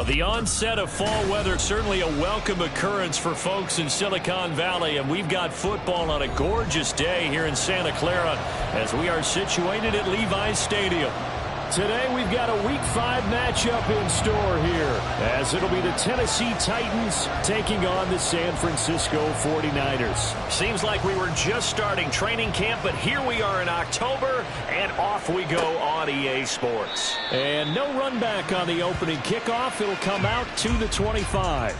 The onset of fall weather, certainly a welcome occurrence for folks in Silicon Valley, and we've got football on a gorgeous day here in Santa Clara as we are situated at Levi's Stadium. Today we've got a Week 5 matchup in store here, as it'll be the Tennessee Titans taking on the San Francisco 49ers. Seems like we were just starting training camp, but here we are in October, and off we go on EA Sports. And no run back on the opening kickoff. It'll come out to the 25.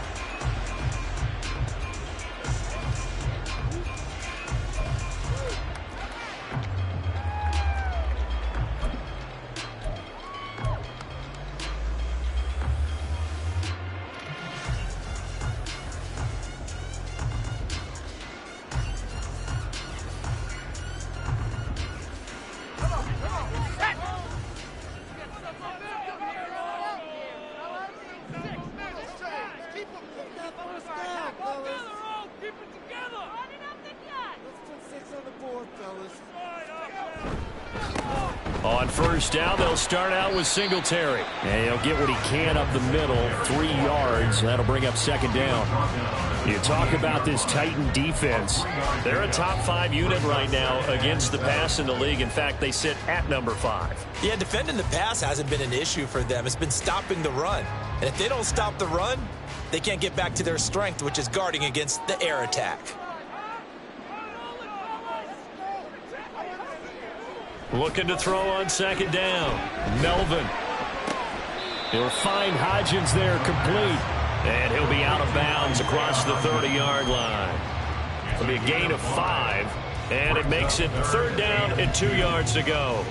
On first down, they'll start out with Singletary. And he'll get what he can up the middle, 3 yards. That'll bring up second down. You talk about this Titan defense. They're a top 5 unit right now against the pass in the league. In fact, they sit at number 5. Yeah, defending the pass hasn't been an issue for them. It's been stopping the run. And if they don't stop the run, they can't get back to their strength, which is guarding against the air attack. Looking to throw on second down. Melvin. He'll find Hodgins there complete. And he'll be out of bounds across the 30-yard line. It'll be a gain of 5. And it makes it third down and 2 yards to go.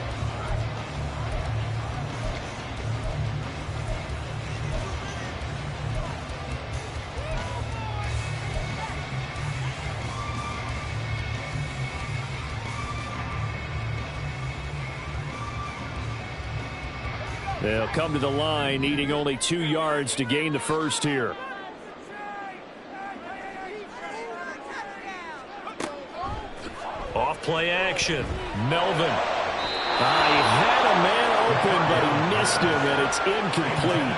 They'll come to the line, needing only 2 yards to gain the first here. Off play action. Melvin. He had a man open, but he missed him, and it's incomplete.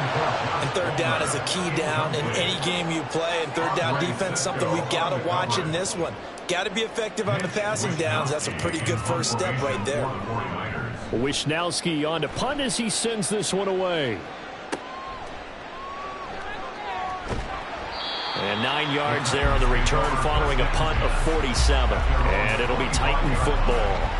And third down is a key down in any game you play. And third down defense, something we've got to watch in this one. Got to be effective on the passing downs. That's a pretty good first step right there. Wisnowski on to punt as he sends this one away. And 9 yards there on the return following a punt of 47. And it'll be Titan football.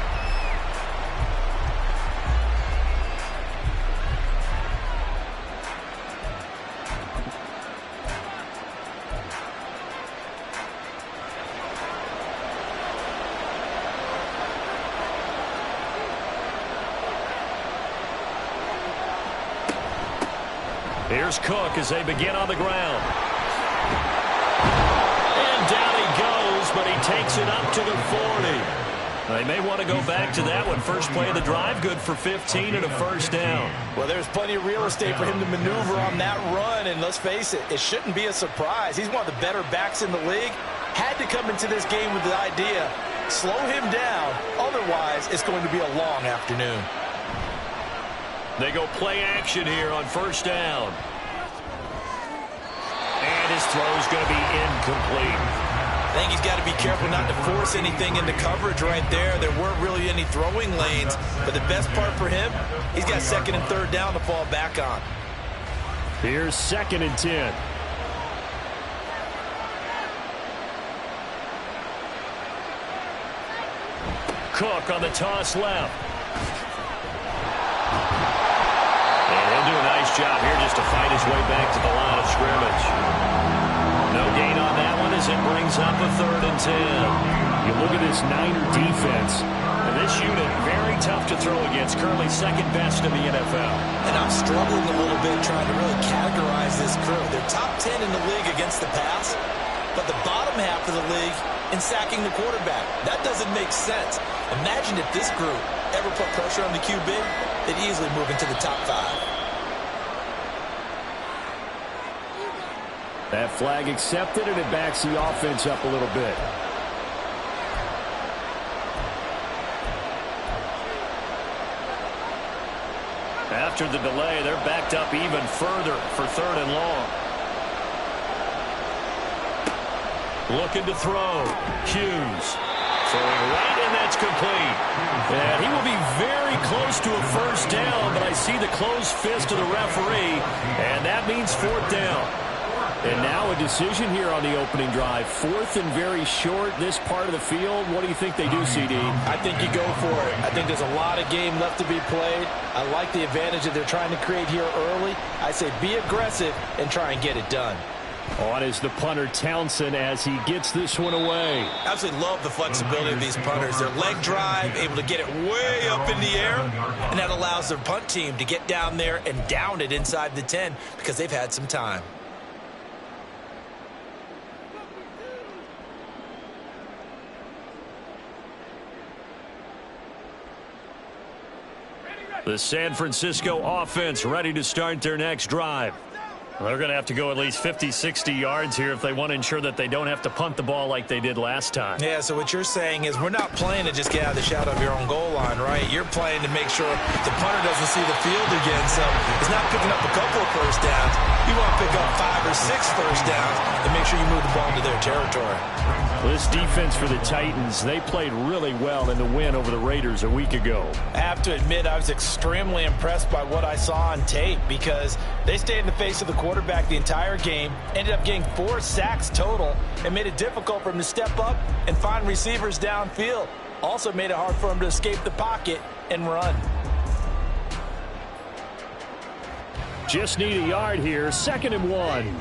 Here's Cook as they begin on the ground. And down he goes, but he takes it up to the 40. They may want to go back to that one. First play of the drive, good for 15 and a first down. Well, there's plenty of real estate for him to maneuver on that run, and let's face it, it shouldn't be a surprise. He's one of the better backs in the league. Had to come into this game with the idea, slow him down, otherwise it's going to be a long afternoon. They go play action here on first down. And his throw's going to be incomplete. I think he's got to be careful not to force anything into coverage right there. There weren't really any throwing lanes. But the best part for him, he's got second and third down to fall back on. Here's second and 10. Cook on the toss left. And he'll do a nice job here just to fight his way back to the line of scrimmage. No gain on that one as it brings up a third and 10. You look at this Niner defense. And this unit, very tough to throw against. Currently second best in the NFL. And I'm struggling a little bit trying to really categorize this crew. They're top 10 in the league against the pass, but the bottom half of the league in sacking the quarterback. That doesn't make sense. Imagine if this group ever put pressure on the QB, they'd easily move into the top 5. That flag accepted, and it backs the offense up a little bit. After the delay, they're backed up even further for 3rd and long. Looking to throw. Hughes. Throwing right, and that's complete. And he will be very close to a first down, but I see the closed fist of the referee, and that means 4th down. And now a decision here on the opening drive. 4th and very short, this part of the field. What do you think they do, CD? I think you go for it. I think there's a lot of game left to be played. I like the advantage that they're trying to create here early. I say be aggressive and try and get it done. On is the punter, Townsend, as he gets this one away. Absolutely love the flexibility of these punters. Their leg drive, able to get it way up in the air, and that allows their punt team to get down there and down it inside the 10 because they've had some time. The San Francisco offense ready to start their next drive. They're going to have to go at least 50, 60 yards here if they want to ensure that they don't have to punt the ball like they did last time. Yeah, so what you're saying is we're not playing to just get out of the shadow of your own goal line, right? You're playing to make sure the punter doesn't see the field again, so it's not picking up a couple of first downs. You want to pick up 5 or 6 first downs and make sure you move the ball into their territory. This defense for the Titans, they played really well in the win over the Raiders a week ago. I have to admit, I was extremely impressed by what I saw on tape because they stayed in the face of the quarterback the entire game, ended up getting 4 sacks total, and made it difficult for him to step up and find receivers downfield. Also made it hard for him to escape the pocket and run. Just need a yard here, 2nd and 1.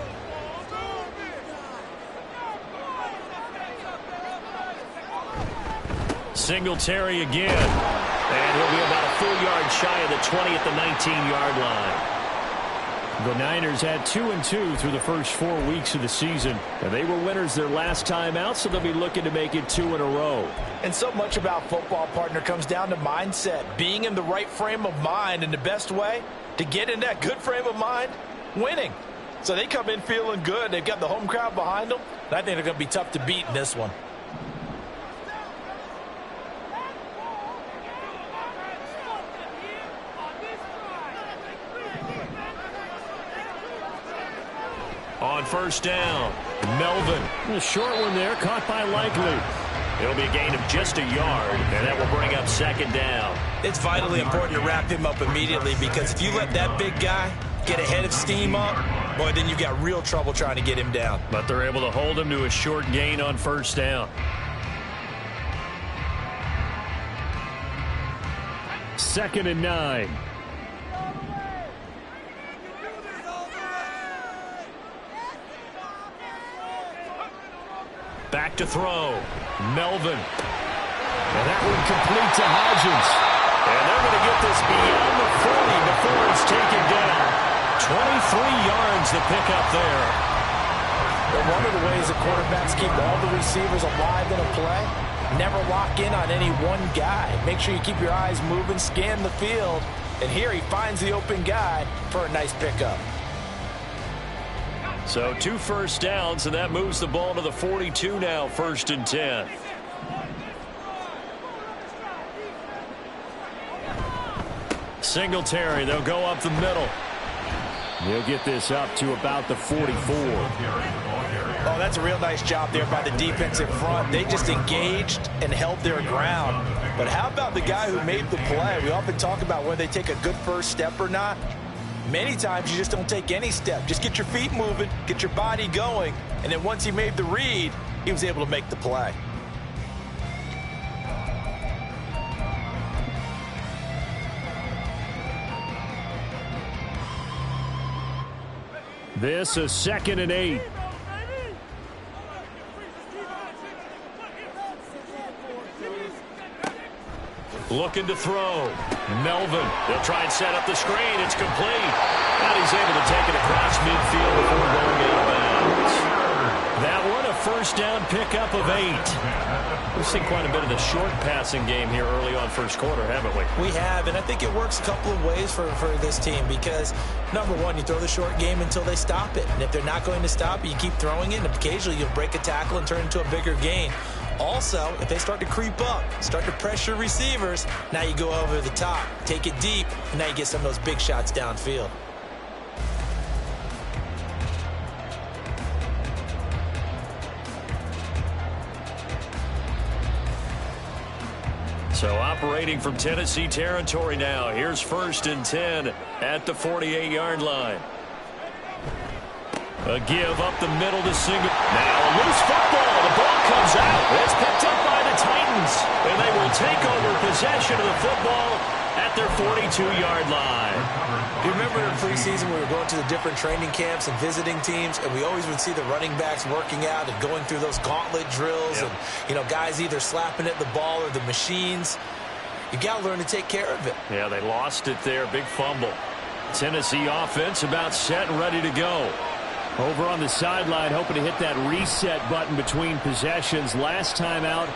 Singletary again, and he'll be about a full yard shy of the 20 at the 19-yard line. The Niners had 2-2 through the first 4 weeks of the season, and they were winners their last time out, so they'll be looking to make it 2 in a row. And so much about football, partner, comes down to mindset, being in the right frame of mind, and the best way to get in that good frame of mind, winning. So they come in feeling good. They've got the home crowd behind them, and I think they're going to be tough to beat in this one. On first down, Melvin. A short one there, caught by Likely. It'll be a gain of just a yard, and that will bring up 2nd down. It's vitally important to wrap him up immediately because if you let that big guy get ahead of steam up, boy, then you've got real trouble trying to get him down. But they're able to hold him to a short gain on first down. 2nd and 9. Back to throw. Melvin. And that one complete to Hodgins. And they're going to get this beyond the 40 before it's taken down. 23 yards to pick up there. But one of the ways that quarterbacks keep all the receivers alive in a play, never lock in on any one guy. Make sure you keep your eyes moving, scan the field. And here he finds the open guy for a nice pickup. So 2 first downs, and that moves the ball to the 42 now, 1st and 10. Singletary, they'll go up the middle. They'll get this up to about the 44. Oh, that's a real nice job there by the defensive front. They just engaged and held their ground. But how about the guy who made the play? We often talk about whether they take a good first step or not. Many times you just don't take any step. Just get your feet moving, get your body going, and then once he made the read, he was able to make the play. This is 2nd and 8. Looking to throw. Melvin. They'll try and set up the screen. It's complete. And he's able to take it across midfield before going out of bounds. That one, a first down pickup of 8. We've seen quite a bit of the short passing game here early on first quarter, haven't we? We have, and I think it works a couple of ways for this team because, number one, you throw the short game until they stop it. And if they're not going to stop it, you keep throwing it, and occasionally you'll break a tackle and turn it into a bigger gain. Also, if they start to creep up, start to pressure receivers, now you go over the top, take it deep, and now you get some of those big shots downfield. So operating from Tennessee territory now. Here's 1st and 10 at the 48-yard line. A give up the middle to Single. Now a loose football. The ball comes out. It's picked up by the Titans. And they will take over possession of the football at their 42-yard line. You remember in preseason we were going to the different training camps and visiting teams, and we always would see the running backs working out and going through those gauntlet drills, and, you know, guys either slapping at the ball or the machines. You got to learn to take care of it. Yeah, they lost it there. Big fumble. Tennessee offense about set and ready to go. Over on the sideline, hoping to hit that reset button between possessions. Last time out,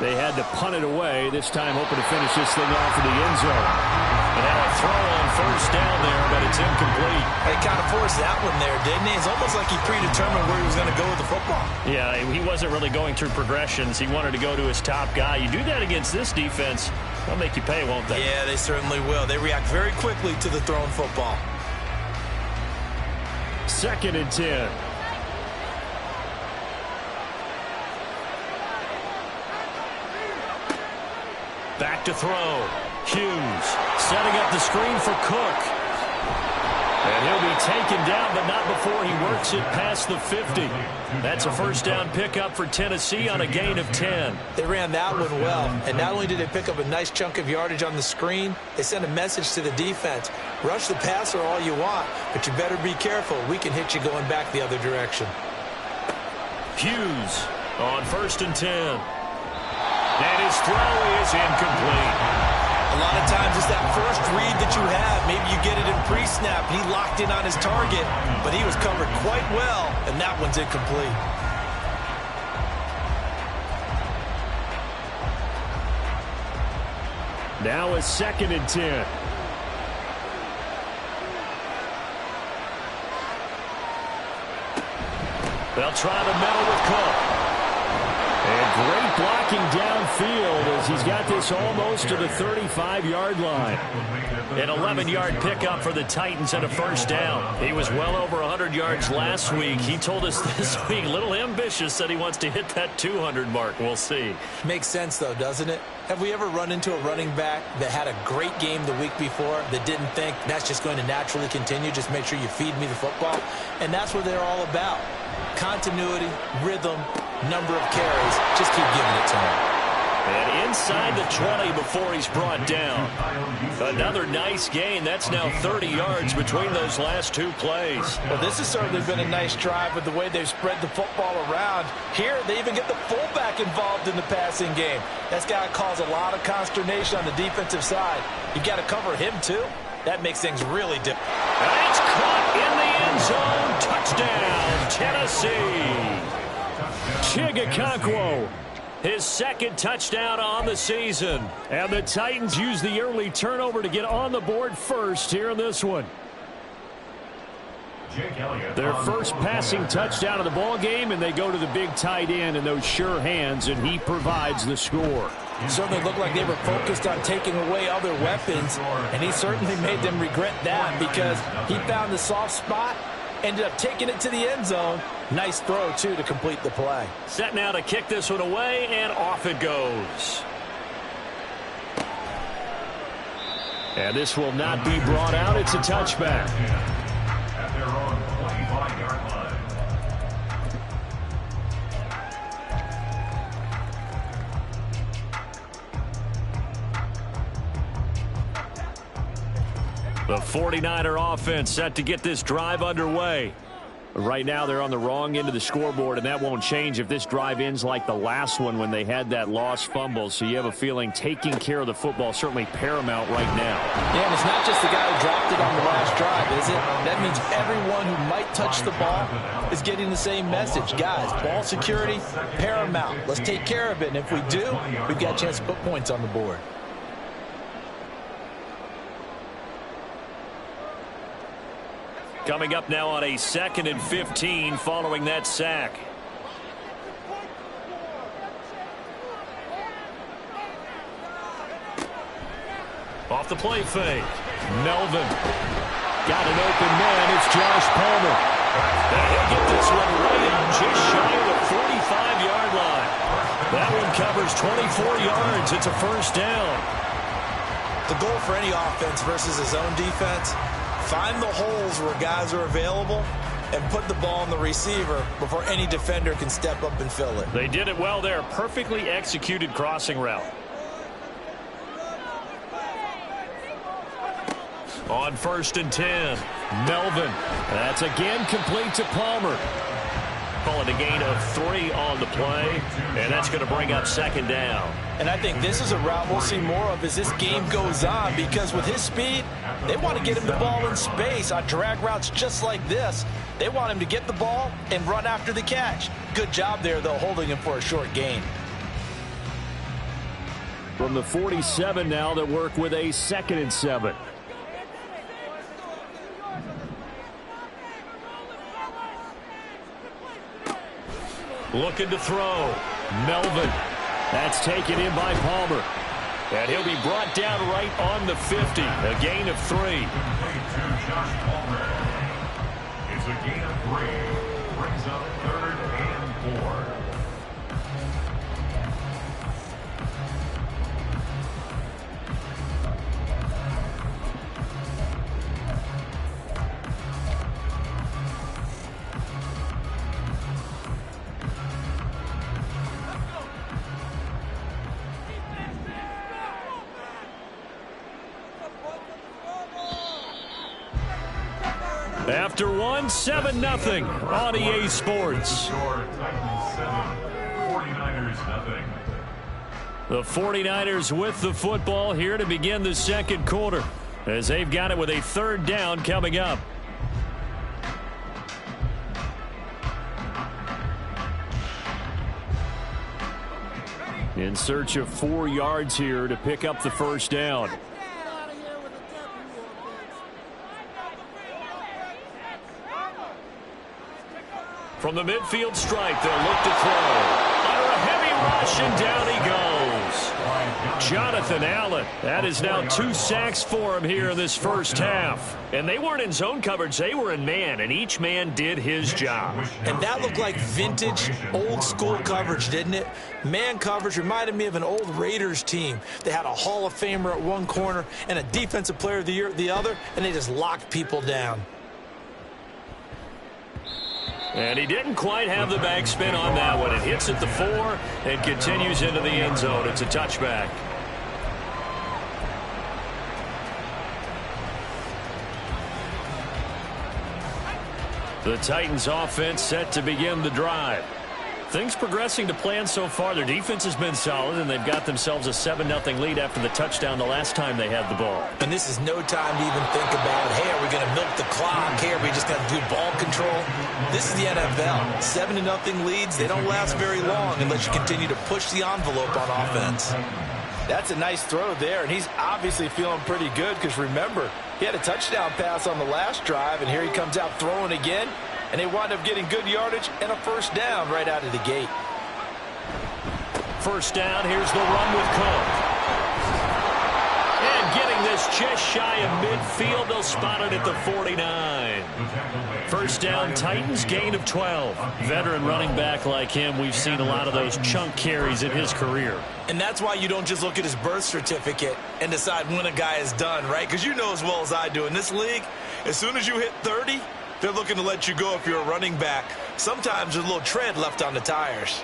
they had to punt it away. This time, hoping to finish this thing off in the end zone. And now a throw on 1st down there, but it's incomplete. They kind of forced that one there, didn't he? It's almost like he predetermined where he was going to go with the football. Yeah, he wasn't really going through progressions. He wanted to go to his top guy. You do that against this defense, they'll make you pay, won't they? Yeah, they certainly will. They react very quickly to the thrown football. 2nd and 10. Back to throw. Hughes setting up the screen for Cook. And he'll be taken down, but not before he works it past the 50. That's a 1st down pickup for Tennessee on a gain of 10. They ran that one well, and not only did they pick up a nice chunk of yardage on the screen, they sent a message to the defense. Rush the passer all you want, but you better be careful. We can hit you going back the other direction. Hughes on 1st and 10. And his throw is incomplete. A lot of times it's that first read that you have. Maybe you get it in pre-snap. He locked in on his target, but he was covered quite well, and that one's incomplete. Now a 2nd and 10. They'll try the middle with Cook. And great blocking downfield as he's got this almost to the 35-yard line. An 11-yard pickup for the Titans and a 1st down. He was well over 100 yards last week. He told us this week, a little ambitious, that he wants to hit that 200 mark. We'll see. Makes sense, though, doesn't it? Have we ever run into a running back that had a great game the week before that didn't think that's just going to naturally continue? Just make sure you feed me the football. And that's what they're all about. Continuity, rhythm, number of carries. Just keep giving it to him. And inside the 20 before he's brought down. Another nice gain. That's now 30 yards between those last 2 plays. Well, this has certainly been a nice drive with the way they've spread the football around. Here, they even get the fullback involved in the passing game. That's got to cause a lot of consternation on the defensive side. You've got to cover him, too. That makes things really difficult. And it's caught in the end zone. Touchdown, Tennessee. Chigakonkwo, his 2nd touchdown on the season. And the Titans use the early turnover to get on the board first here in this one. Their first passing touchdown of the ball game, and they go to the big tight end in those sure hands, and he provides the score. It certainly looked like they were focused on taking away other weapons, and he certainly made them regret that because he found the soft spot, ended up taking it to the end zone. Nice throw, too, to complete the play. Set now to kick this one away, and off it goes. And this will not be brought out. It's a touchback. At their own 25-yard line. The 49er offense set to get this drive underway. Right now they're on the wrong end of the scoreboard, and that won't change if this drive ends like the last one when they had that lost fumble. So you have a feeling taking care of the football certainly paramount right now. Yeah, and it's not just the guy who dropped it on the last drive, is it? That means everyone who might touch the ball is getting the same message. Guys, ball security, paramount. Let's take care of it, and if we do, we've got a chance to put points on the board. Coming up now on a 2nd and 15 following that sack. Off the play fake. Melvin. Got an open man. It's Josh Palmer. And he'll get this one right out just shy of the 45-yard line. That one covers 24 yards. It's a first down. The goal for any offense versus his own defense, find the holes where guys are available and put the ball on the receiver before any defender can step up and fill it. They did it well there. Perfectly executed crossing route. On 1st and 10, Melvin. That's again complete to Palmer. Call it a gain of 3 on the play, and that's going to bring up 2nd down. And I think this is a route we'll see more of as this game goes on, because with his speed, they want to get him the ball in space on drag routes just like this. They want him to get the ball and run after the catch. Good job there, though, holding him for a short gain. From the 47 now, they work with a 2nd and 7. Looking to throw. Melvin. That's taken in by Palmer. And he'll be brought down right on the 50. A gain of 3. It's a gain of 3. Brings up 3rd and 4. After one, 7-0 on EA Sports. The 49ers with the football here to begin the 2nd quarter, as they've got it with a 3rd down coming up. In search of 4 yards here to pick up the 1st down. From the midfield stripe, they'll look to throw. Under a heavy rush, and down he goes. Jonathan Allen. That is now 2 sacks for him here in this first half. And they weren't in zone coverage. They were in man, and each man did his job. And that looked like vintage, old-school coverage, didn't it? Man coverage reminded me of an old Raiders team. They had a Hall of Famer at one corner and a Defensive Player of the Year at the other, and they just locked people down. And he didn't quite have the backspin on that one. It hits at the 4 and continues into the end zone. It's a touchback. The Titans offense set to begin the drive. Things progressing to plan so far. Their defense has been solid, and they've got themselves a 7-0 lead after the touchdown the last time they had the ball. And this is no time to even think about, hey, are we going to milk the clock? Hey, are we just going to do ball control? This is the NFL. 7-0 leads, they don't last very long unless you continue to push the envelope on offense. That's a nice throw there, and he's obviously feeling pretty good because, remember, he had a touchdown pass on the last drive, and here he comes out throwing again. And they wind up getting good yardage and a first down right out of the gate. First down, here's the run with Cook. And getting this just shy of midfield, they'll spot it at the 49. First down, Titans, gain of 12. Veteran running back like him, we've seen a lot of those chunk carries in his career. And that's why you don't just look at his birth certificate and decide when a guy is done, right? Because you know as well as I do, in this league, as soon as you hit 30, they're looking to let you go if you're a running back. Sometimes there's a little tread left on the tires.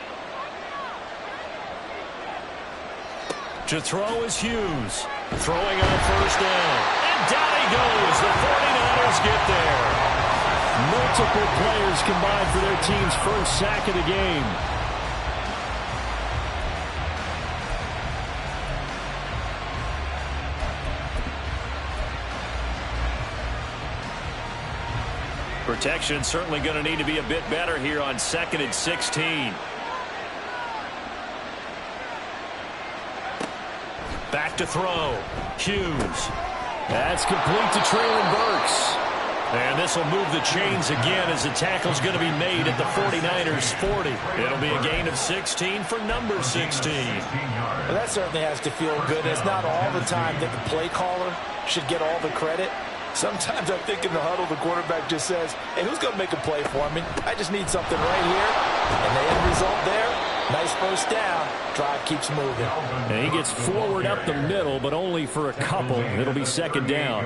To throw is Hughes. Throwing on first down. And down he goes. The 49ers get there. Multiple players combined for their team's first sack of the game. Protection certainly going to need to be a bit better here on 2nd and 16. Back to throw. Hughes. That's complete to Traylon Burks. And this will move the chains again as the tackle's going to be made at the 49ers 40. It'll be a gain of 16 for number 16. Well, that certainly has to feel good. It's not all the time that the play caller should get all the credit. Sometimes I think in the huddle, the quarterback just says, hey, who's going to make a play for me? I just need something right here. And the end result there, nice first down. Drive keeps moving. And he gets forward up the middle, but only for a couple. It'll be second down.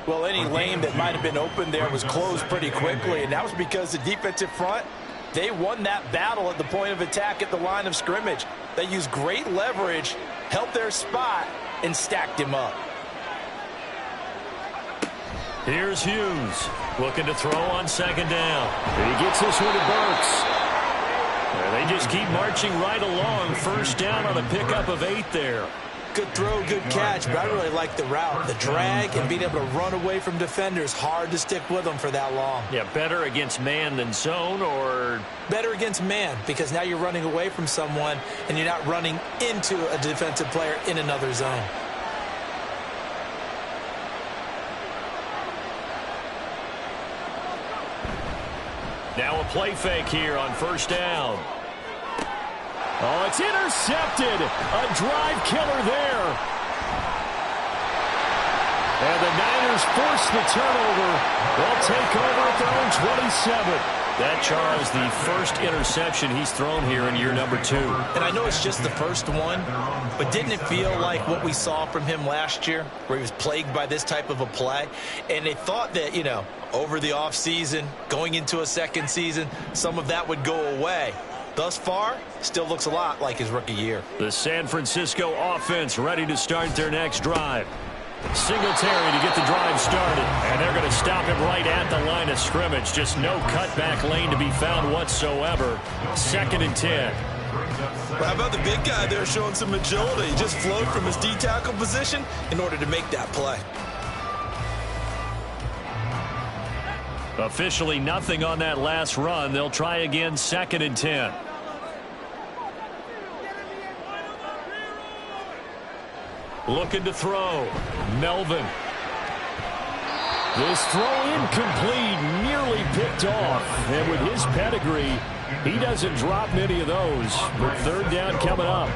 Well, any lane that might have been open there was closed pretty quickly, and that was because the defensive front, they won that battle at the point of attack at the line of scrimmage. They used great leverage, held their spot, and stacked him up. Here's Hughes looking to throw on second down. And he gets this one to Burks. And they just keep marching right along. First down on a pickup of 8 there. Good throw, good catch, but I really like the route. The drag and being able to run away from defenders, hard to stick with them for that long. Yeah, better against man than zone, or? Better against man, because now you're running away from someone and you're not running into a defensive player in another zone. Now a play fake here on first down. Oh, it's intercepted. A drive killer there. And the Niners force the turnover. They'll take over at their own 27. That, Charles, the first interception he's thrown here in year number 2. And I know it's just the first one, but didn't it feel like what we saw from him last year, where he was plagued by this type of a play? And they thought that, you know, over the offseason, going into a second season, some of that would go away. Thus far, still looks a lot like his rookie year. The San Francisco offense ready to start their next drive. Singletary to get the drive started. And they're going to stop him right at the line of scrimmage. Just no cutback lane to be found whatsoever. Second and 10. Well, how about the big guy there showing some agility? He just flowed from his D-tackle position in order to make that play. Officially nothing on that last run. They'll try again, second and 10. Looking to throw. Melvin. This throw incomplete, nearly picked off. And with his pedigree, he doesn't drop many of those. But third down coming up.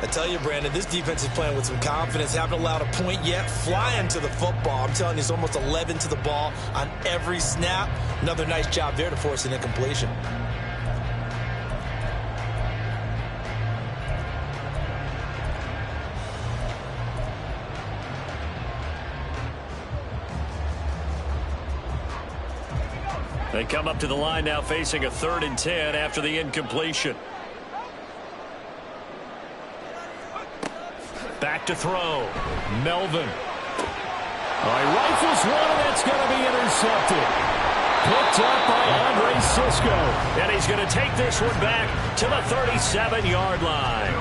I tell you, Brandon, this defense is playing with some confidence. Haven't allowed a point yet. Flying to the football. I'm telling you, it's almost 11 to the ball on every snap. Another nice job there to force an incompletion. They come up to the line now facing a 3rd and 10 after the incompletion. Back to throw. Melvin. He rifles one, and that's going to be intercepted. Picked up by Andre Cisco. And he's going to take this one back to the 37-yard line.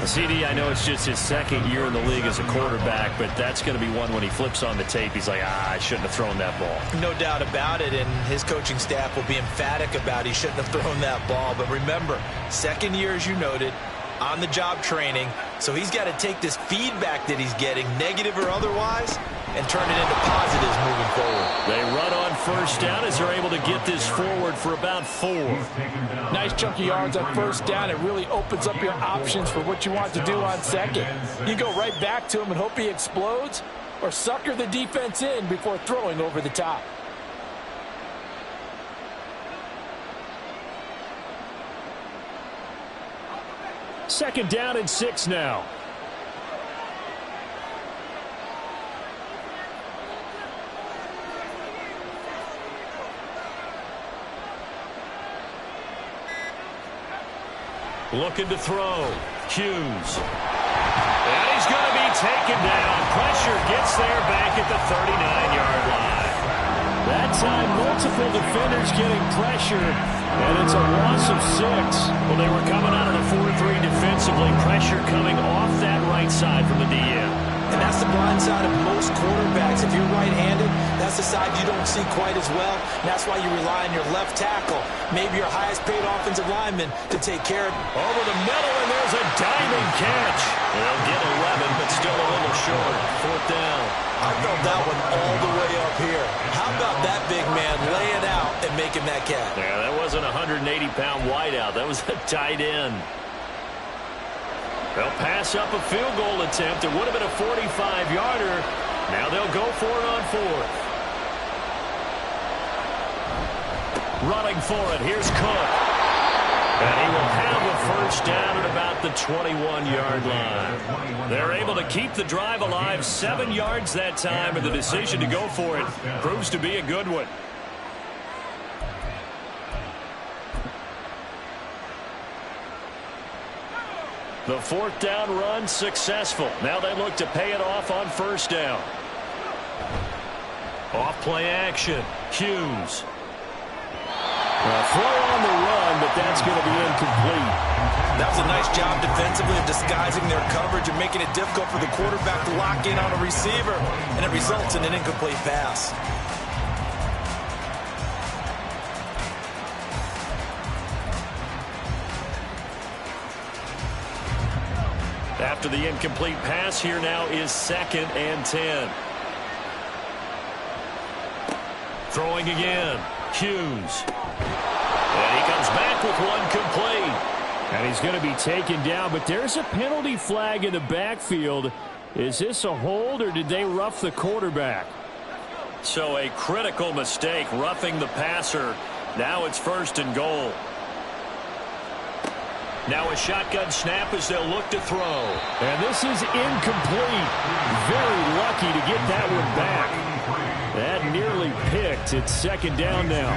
CD, I know it's just his second year in the league as a quarterback, but that's going to be one when he flips on the tape. He's like, I shouldn't have thrown that ball. No doubt about it, and his coaching staff will be emphatic about he shouldn't have thrown that ball. But remember, second year, as you noted, on-the-job training, so he's got to take this feedback that he's getting, negative or otherwise, and turn it into positives moving forward. They run on first down as they're able to get this forward for about 4. Nice chunk of yards on first down. It really opens up your options for what you want to do on second. You go right back to him and hope he explodes, or sucker the defense in before throwing over the top. Second down and 6 now. Looking to throw. Hughes. And he's going to be taken down. Pressure gets there back at the 39-yard line. That time, multiple defenders getting pressure, and it's a loss of 6. Well, they were coming out of the 4-3 defensively. Pressure coming off that right side from the DM. And that's the blind side of most quarterbacks. If you're right-handed, that's the side you don't see quite as well. And that's why you rely on your left tackle, maybe your highest-paid offensive lineman, to take care of it. Over the middle, and there's a diving catch. They'll get 11, but still a little short. 4th down. I felt that one all the way up here. making that catch. Yeah, that wasn't a 180-pound wideout. That was a tight end. They'll pass up a field goal attempt. It would have been a 45-yarder. Now they'll go for it on fourth. Running for it. Here's Cook. And he will have a first down at about the 21-yard line. They're able to keep the drive alive, 7 yards that time, and the decision to go for it proves to be a good one. The fourth down run successful. Now they look to pay it off on first down. Off play action. Hughes. A throw on the run, but that's going to be incomplete. That was a nice job defensively of disguising their coverage and making it difficult for the quarterback to lock in on a receiver, and it results in an incomplete pass. After the incomplete pass, here now is 2nd and 10. Throwing again. Hughes. And he comes back with one complete. And he's going to be taken down, but there's a penalty flag in the backfield. Is this a hold, or did they rough the quarterback? So a critical mistake, roughing the passer. Now it's 1st and goal. Now a shotgun snap as they'll look to throw. And this is incomplete. Very lucky to get that one back. That nearly picked. It's 2nd down now.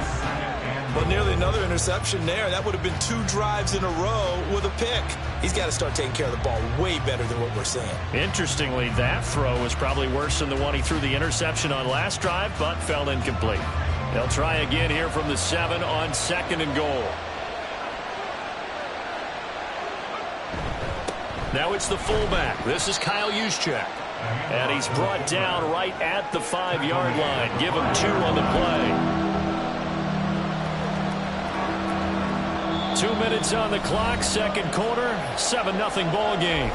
But nearly another interception there. That would have been 2 drives in a row with a pick. He's got to start taking care of the ball way better than what we're seeing. Interestingly, that throw was probably worse than the one he threw the interception on last drive, but fell incomplete. They'll try again here from the 7 on 2nd and goal. Now it's the fullback. This is Kyle Juszczyk. And he's brought down right at the 5-yard line. Give him 2 on the play. 2 minutes on the clock, 2nd quarter, 7-0 ball game.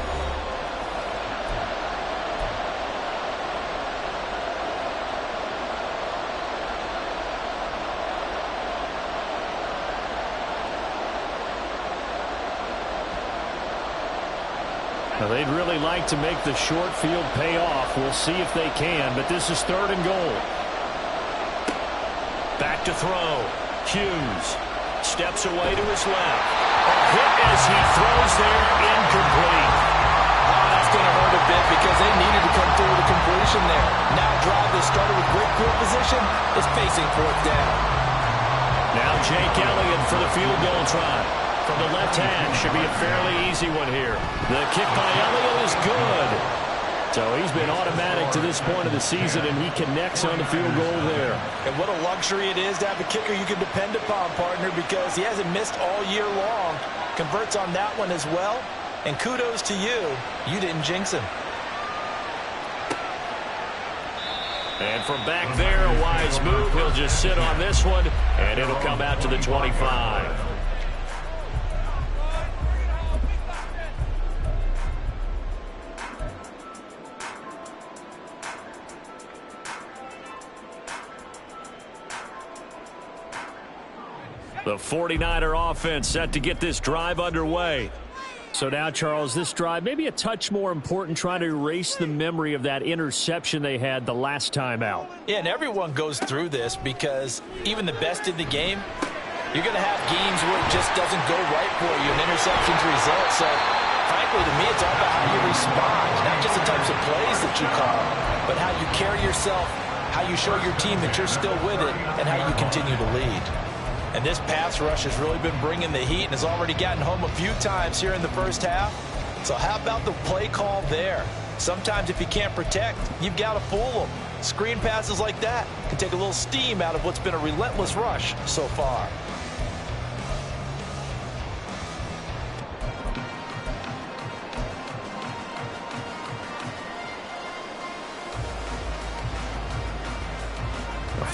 Now they'd really like to make the short field pay off. We'll see if they can, but this is 3rd and goal. Back to throw. Hughes. Steps away to his left. A hit as he throws there, incomplete. Oh, that's going to hurt a bit because they needed to come through with a completion there. Now a drive that started with great field position is facing 4th down. Now Jake Elliott for the field goal try. From the left hand, should be a fairly easy one here. The kick by Elliott is good. So he's been automatic to this point of the season, and he connects on the field goal there. And what a luxury it is to have a kicker you can depend upon, partner, because he hasn't missed all year long. Converts on that one as well. And kudos to you. You didn't jinx him. And from back there, a wise move. He'll just sit on this one, and it'll come out to the 25. The 49er offense set to get this drive underway. So now, Charles, this drive maybe a touch more important, trying to erase the memory of that interception they had the last time out. Yeah, and everyone goes through this because even the best in the game, you're going to have games where it just doesn't go right for you, and interceptions result. So, frankly, to me, it's all about how you respond, not just the types of plays that you call, but how you carry yourself, how you show your team that you're still with it, and how you continue to lead. And this pass rush has really been bringing the heat and has already gotten home a few times here in the first half. So how about the play call there? Sometimes if you can't protect, you've got to fool them. Screen passes like that can take a little steam out of what's been a relentless rush so far.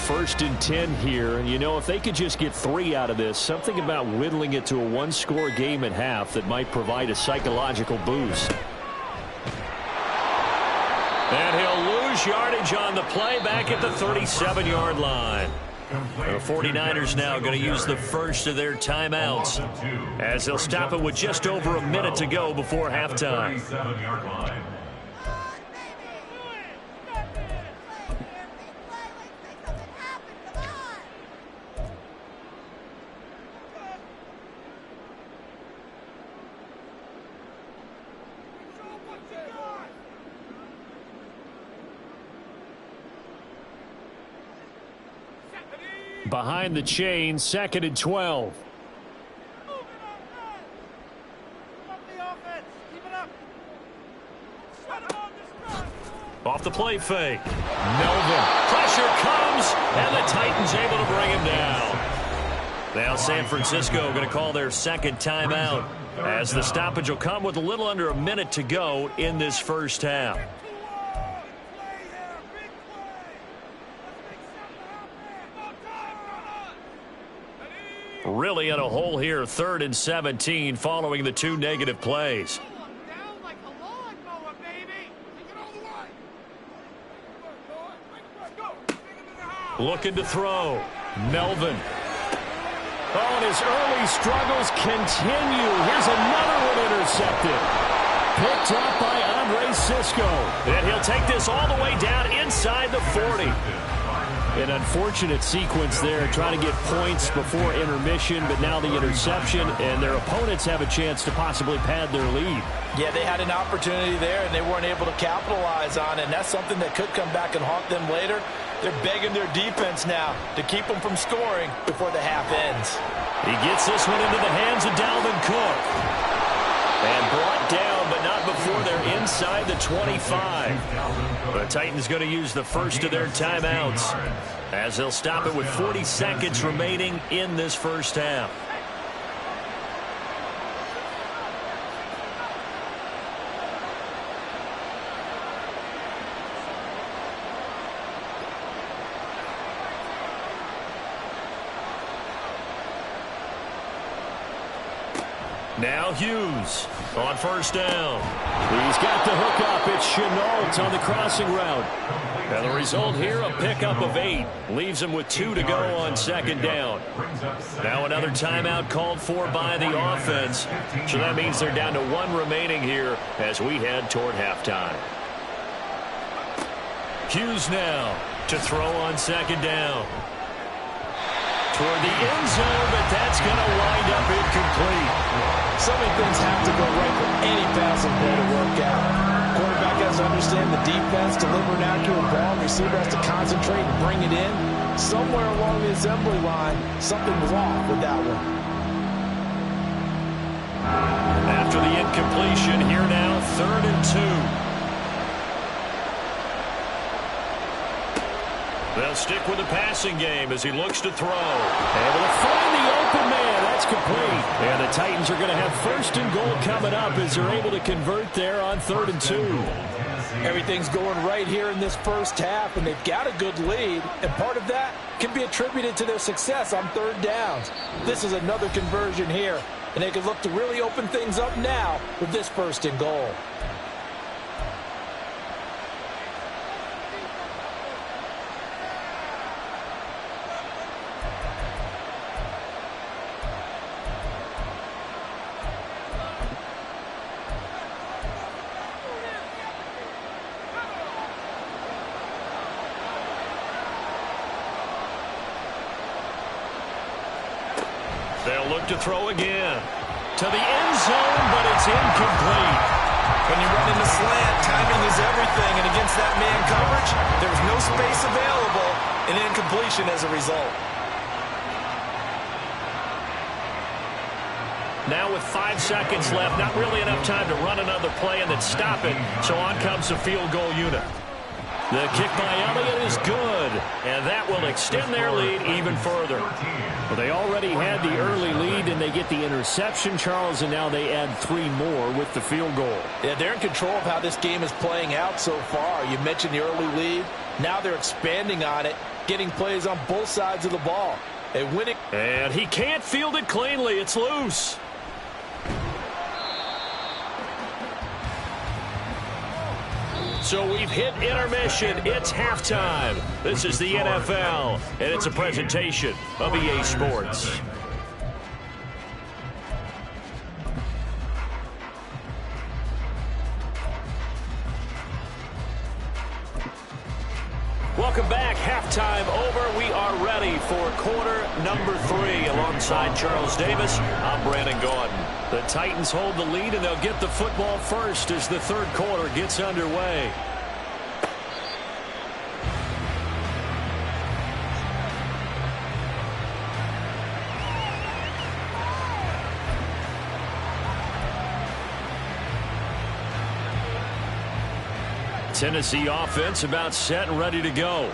First and 10 here, and you know, if they could just get 3 out of this, something about whittling it to a 1-score game at half that might provide a psychological boost. And he'll lose yardage on the play back at the 37-yard line. The 49ers now going to use the first of their timeouts as they'll stop it with just over a minute to go before halftime. Behind the chain, 2nd and 12. Off the play fake. Melvin. Pressure comes, and the Titans able to bring him down. Now San Francisco going to call their second timeout as the stoppage will come with a little under a minute to go in this first half. Really in a hole here, 3rd and 17 following the 2 negative plays. Looking to throw. Melvin. Oh, and his early struggles continue. Here's another one intercepted. Picked up by Andre Cisco. And he'll take this all the way down inside the 40. An unfortunate sequence there, trying to get points before intermission, but now the interception, and their opponents have a chance to possibly pad their lead. Yeah, they had an opportunity there, and they weren't able to capitalize on it, and that's something that could come back and haunt them later. They're begging their defense now to keep them from scoring before the half ends. He gets this one into the hands of Dalvin Cook. And brought down, but not before they're inside the 25. The Titans going to use the first of their timeouts as they'll stop it with 40 seconds remaining in this first half. Now Hughes on first down. He's got the hook up. It's Chenault on the crossing route. And the result here, a pickup of 8. Leaves him with 2 to go on 2nd down. Now another timeout called for by the offense. So that means they're down to 1 remaining here as we head toward halftime. Hughes now to throw on 2nd down. Toward the end zone, but that's going to wind up incomplete. So many things have to go right for any passing play to work out. Quarterback has to understand the defense, deliver an accurate ball, receiver has to concentrate and bring it in. Somewhere along the assembly line, something was off with that one. After the incompletion, here now, 3rd and 2. They'll stick with the passing game as he looks to throw. Able to find the open man. That's complete. And the Titans are going to have 1st and goal coming up as they're able to convert there on 3rd and 2. Everything's going right here in this first half, and they've got a good lead. And part of that can be attributed to their success on 3rd downs. This is another conversion here, and they can look to really open things up now with this 1st and goal. They'll look to throw again. To the end zone, but it's incomplete. When you run in the slant, timing is everything, and against that man coverage, there was no space available, and incompletion as a result. Now with 5 seconds left, not really enough time to run another play and then stop it, so on comes the field goal unit. The kick by Elliott is good, and that will extend their lead even further. Well, they already had the early lead, and they get the interception, Charles, and now they add 3 more with the field goal. Yeah, they're in control of how this game is playing out so far. You mentioned the early lead. Now they're expanding on it, getting plays on both sides of the ball. And winning. And he can't field it cleanly. It's loose. So we've hit intermission. It's halftime. This is the NFL, and it's a presentation of EA Sports. Welcome back. Halftime over. We are ready for quarter number 3. Alongside Charles Davis, I'm Brandon Gordon. The Titans hold the lead, and they'll get the football first as the third quarter gets underway. Tennessee offense about set and ready to go.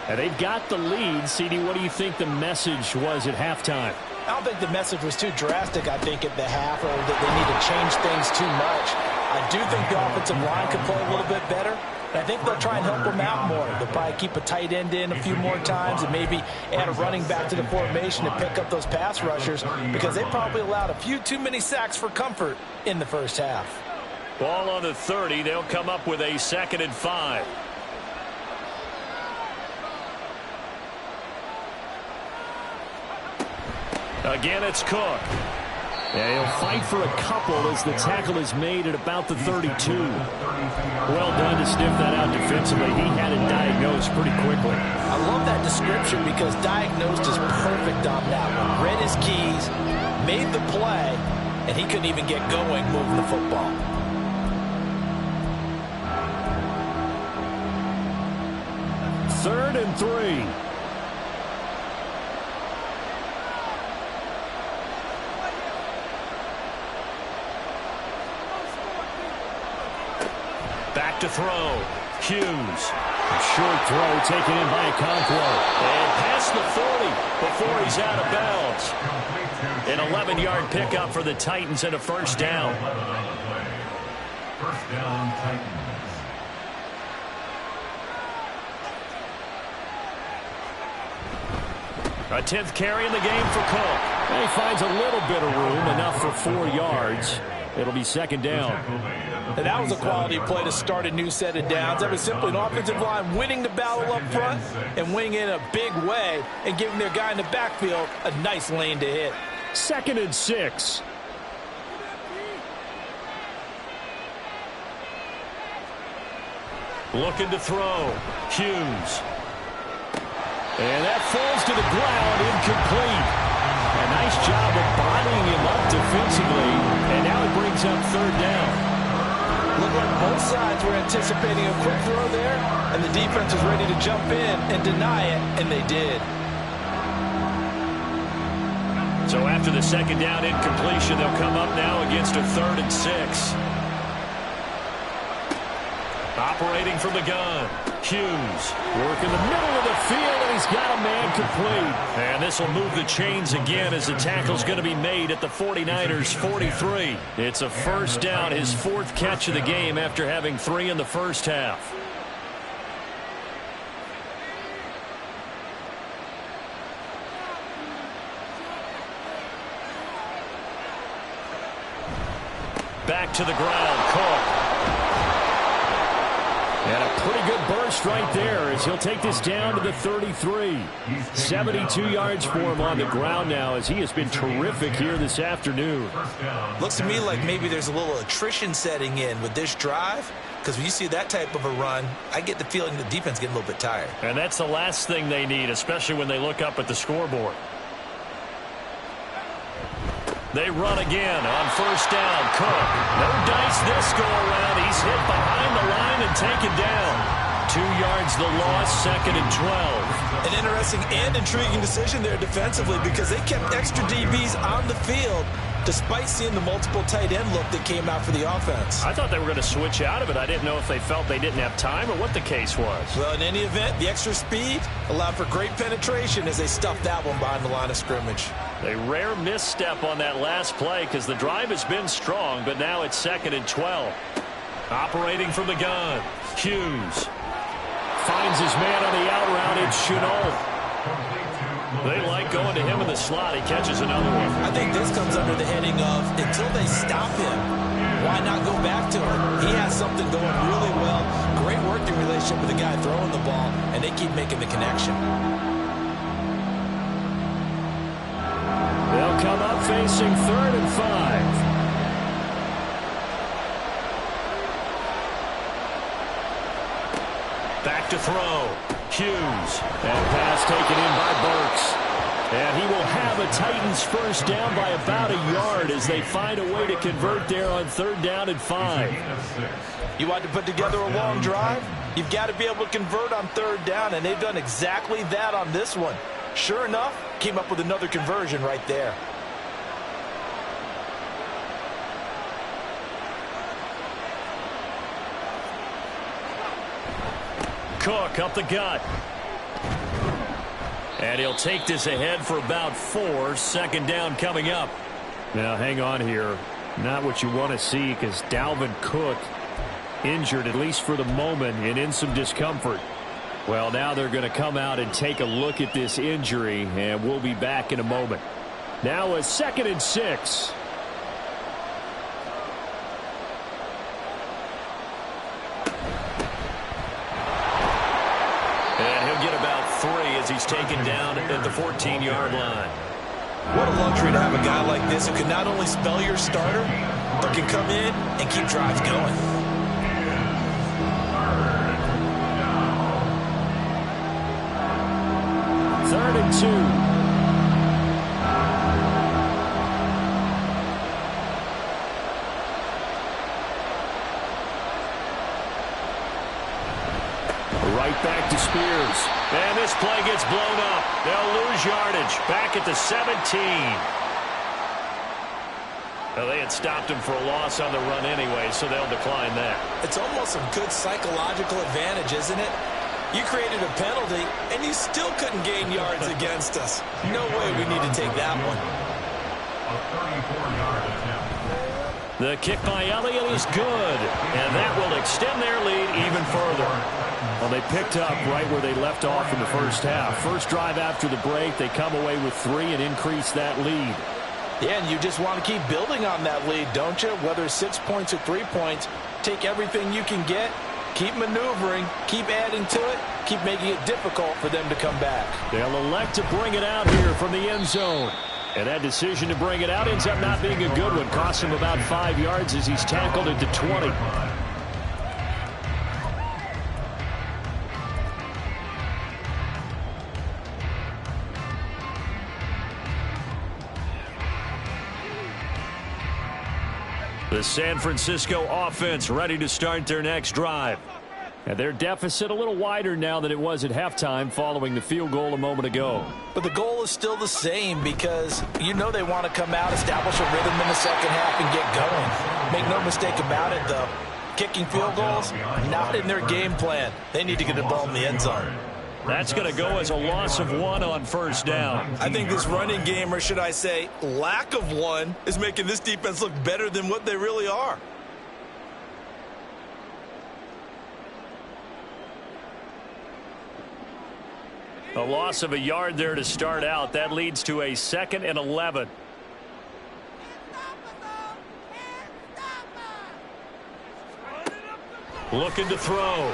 And they've got the lead. CD, what do you think the message was at halftime? I don't think the message was too drastic, I think, at the half, or that they need to change things too much. I do think the offensive line could play a little bit better. And I think they'll try and help them out more. They'll probably keep a tight end in a few more times and maybe add a running back to the formation to pick up those pass rushers, because they probably allowed a few too many sacks for comfort in the first half. Ball on the 30. They'll come up with a 2nd and 5. Again, it's Cook. And he'll fight for a couple as the tackle is made at about the 32. Well done to sniff that out defensively. He had it diagnosed pretty quickly. I love that description, because diagnosed is perfect on that one. Read his keys, made the play, and he couldn't even get going moving the football. Third and 3. Back to throw. Hughes. A short throw taken in by Okonkwo. And past the 40 before he's out of bounds. An 11-yard pickup for the Titans and a first down. First down, Titans. A 10th carry in the game for Cook. And he finds a little bit of room, enough for 4 yards. It'll be second down. And that was a quality play to start a new set of downs. That was simply an offensive line winning the battle up front and winning in a big way and giving their guy in the backfield a nice lane to hit. 2nd and 6. Looking to throw. Hughes. And that falls to the ground, incomplete. A nice job of bodying him up defensively, and now it brings up third down. Looked like both sides were anticipating a quick throw there, and the defense was ready to jump in and deny it, and they did. So after the second down incompletion, they'll come up now against a 3rd and 6. Operating from the gun. Hughes working the middle of the field, and he's got a man complete. And this will move the chains again as the tackle's going to be made at the 49ers' 43. It's a first down, his 4th catch of the game after having 3 in the first half. Back to the ground, Cook. And a pretty good burst right there as he'll take this down to the 33. 72 yards for him on the ground now as he has been terrific here this afternoon. Looks to me like maybe there's a little attrition setting in with this drive, because when you see that type of a run, I get the feeling the defense getting a little bit tired. And that's the last thing they need, especially when they look up at the scoreboard. They run again on first down. Cook. No dice this go around. He's hit behind the line and taken down. 2 yards the loss, 2nd and 12. An interesting and intriguing decision there defensively, because they kept extra DBs on the field despite seeing the multiple tight end look that came out for the offense. I thought they were going to switch out of it. I didn't know if they felt they didn't have time or what the case was. Well, in any event, the extra speed allowed for great penetration as they stuffed that one behind the line of scrimmage. A rare misstep on that last play because the drive has been strong, but now it's 2nd and 12. Operating from the gun, Hughes finds his man on the out route. It's Chenault. They like going to him in the slot. He catches another one. I think this comes under the heading of until they stop him, why not go back to him? He has something going really well. Great working relationship with the guy throwing the ball, and they keep making the connection. They'll come up facing 3rd and 5. Back to throw. Hughes. And pass taken in by Burks. And he will have a Titans first down by about a yard as they find a way to convert there on 3rd down and 5. You want to put together a long drive? You've got to be able to convert on 3rd down, and they've done exactly that on this one. Sure enough, came up with another conversion right there. Cook up the gut. And he'll take this ahead for about 4. 2nd down coming up. Now, hang on here. Not what you want to see because Dalvin Cook injured, at least for the moment, and in some discomfort. Well, now they're going to come out and take a look at this injury, and we'll be back in a moment. Now a 2nd and 6. And he'll get about 3 as he's taken down at the 14-yard line. What a luxury to have a guy like this who can not only spell your starter, but can come in and keep drives going. Third and 2. Right back to Spears. And this play gets blown up. They'll lose yardage. Back at the 17. Well, they had stopped him for a loss on the run anyway, so they'll decline that. It's almost a good psychological advantage, isn't it? You created a penalty, and you still couldn't gain yards against us. No way we need to take that one. A 34-yard attempt. The kick by Elliott is good, and that will extend their lead even further. Well, they picked up right where they left off in the first half. First drive after the break, they come away with 3 and increase that lead. Yeah, and you just want to keep building on that lead, don't you? Whether 6 points or 3 points, take everything you can get, keep maneuvering, keep adding to it, keep making it difficult for them to come back. They'll elect to bring it out here from the end zone. And that decision to bring it out ends up not being a good one. Costs him about 5 yards as he's tackled at the 20. The San Francisco offense ready to start their next drive. And their deficit a little wider now than it was at halftime following the field goal a moment ago. But the goal is still the same because you know they want to come out, establish a rhythm in the second half, and get going. Make no mistake about it, though. Kicking field goals, not in their game plan. They need to get the ball in the end zone. That's going to go as a loss of 1 on first down. I think this running game, or should I say lack of one, is making this defense look better than what they really are. A loss of a yard there to start out. That leads to a 2nd and 11. Looking to throw.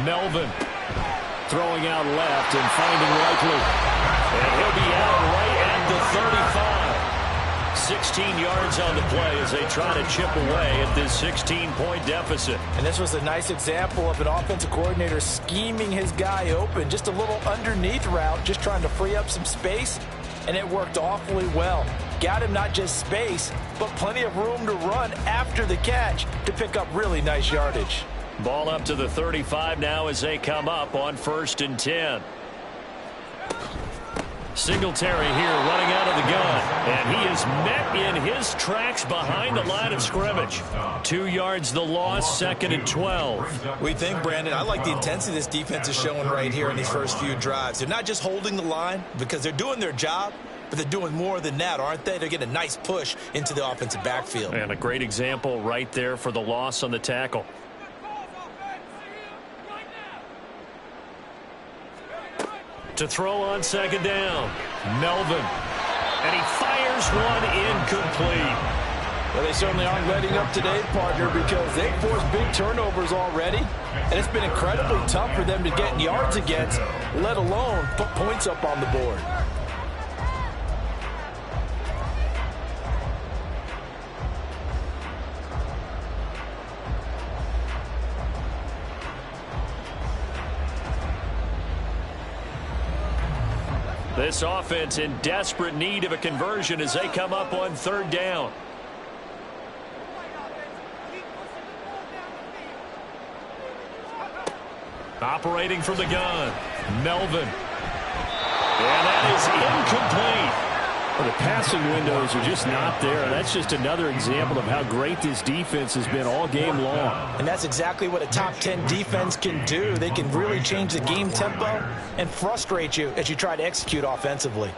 Melvin throwing out left and finding Likely. And he'll be out right at the 35. 16 yards on the play as they try to chip away at this 16-point deficit. And this was a nice example of an offensive coordinator scheming his guy open. Just a little underneath route, just trying to free up some space, and it worked awfully well. Got him not just space, but plenty of room to run after the catch to pick up really nice yardage. Ball up to the 35 now as they come up on 1st and 10. Singletary here running out of the gun. And he is met in his tracks behind the line of scrimmage. 2 yards the loss, 2nd and 12. We think, Brandon, I like the intensity this defense is showing right here in these first few drives. They're not just holding the line because they're doing their job, but they're doing more than that, aren't they? They're getting a nice push into the offensive backfield. And a great example right there for the loss on the tackle. to throw on second down. Melvin. And he fires one incomplete. Well, they certainly aren't letting up today, partner, because they've forced big turnovers already. And it's been incredibly tough for them to get yards against, let alone put points up on the board. This offense in desperate need of a conversion as they come up on third down. Operating from the gun, Melvin. And that is incomplete. Well, the passing windows are just not there. That's just another example of how great this defense has been all game long. And that's exactly what a top 10 defense can do. They can really change the game tempo and frustrate you as you try to execute offensively.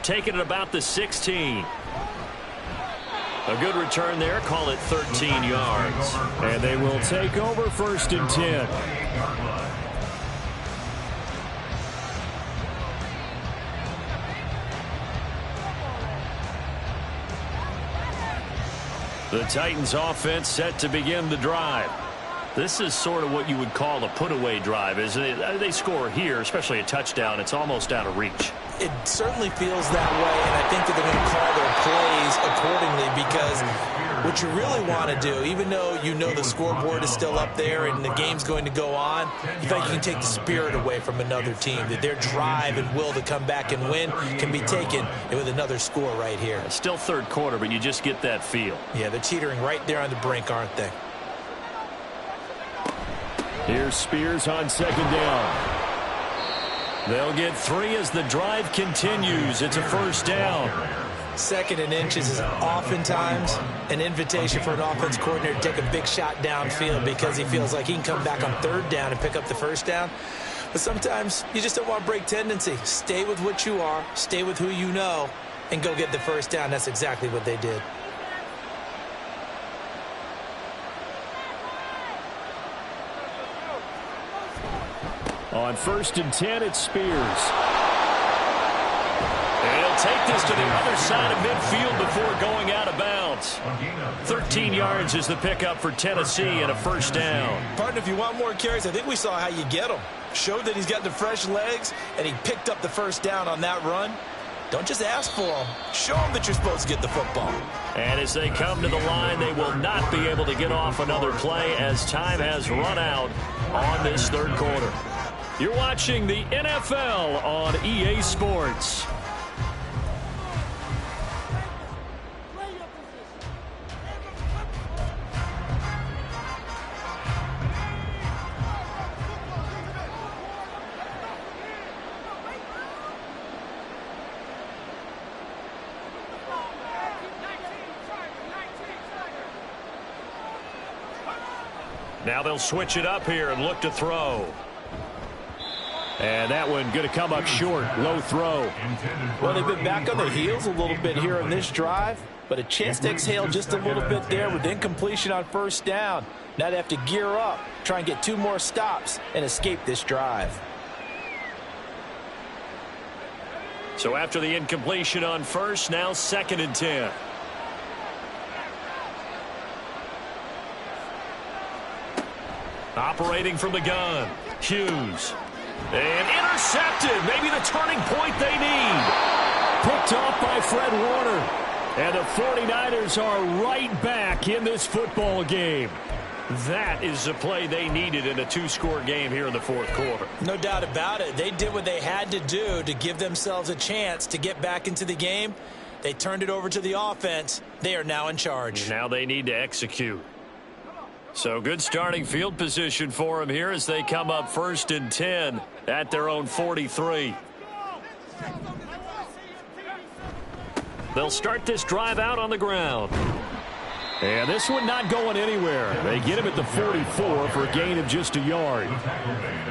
Taking it about the 16. A good return there. Call it 13 yards. And they will take over 1st and 10. The Titans offense set to begin the drive. This is sort of what you would call a put-away drive, isn't it? They score here, especially a touchdown. It's almost out of reach. It certainly feels that way, and I think that they're going to call their plays accordingly, because what you really want to do, even though you know the scoreboard is still up there and the game's going to go on, you think you can take the spirit away from another team, that their drive and will to come back and win can be taken with another score right here. It's still third quarter, but you just get that feel. Yeah, they're teetering right there on the brink, aren't they? Here's Spears on second down. They'll get 3 as the drive continues. It's a first down. 2nd and inches is oftentimes an invitation for an offense coordinator to take a big shot downfield because he feels like he can come back on 3rd down and pick up the first down. But sometimes you just don't want to break tendency. Stay with what you are, stay with who you know, and go get the first down. That's exactly what they did. On 1st and 10, it's Spears. And he'll take this to the other side of midfield before going out of bounds. 13 yards is the pickup for Tennessee and a first down. Partner, if you want more carries, I think we saw how you get them. Showed that he's got the fresh legs, and he picked up the first down on that run. Don't just ask for them. Show them that you're supposed to get the football. And as they come to the line, they will not be able to get off another play as time has run out on this third quarter. You're watching the NFL on EA Sports. Now they'll switch it up here and look to throw. And that one going to come up short. Low throw. Well, they've been back on their heels a little bit here on this drive, but a chance to exhale just a little bit there with incompletion on first down. Now they have to gear up, try and get 2 more stops and escape this drive. So after the incompletion on first, now 2nd and 10. Operating from the gun, Hughes. And intercepted. Maybe the turning point they need. Picked off by Fred Warner. And the 49ers are right back in this football game. That is the play they needed in a 2-score game here in the 4th quarter. No doubt about it. They did what they had to do to give themselves a chance to get back into the game. They turned it over to the offense. They are now in charge. Now they need to execute. So good starting field position for them here as they come up 1st and 10 at their own 43. They'll start this drive out on the ground. And this one not going anywhere. They get him at the 44 for a gain of just a yard.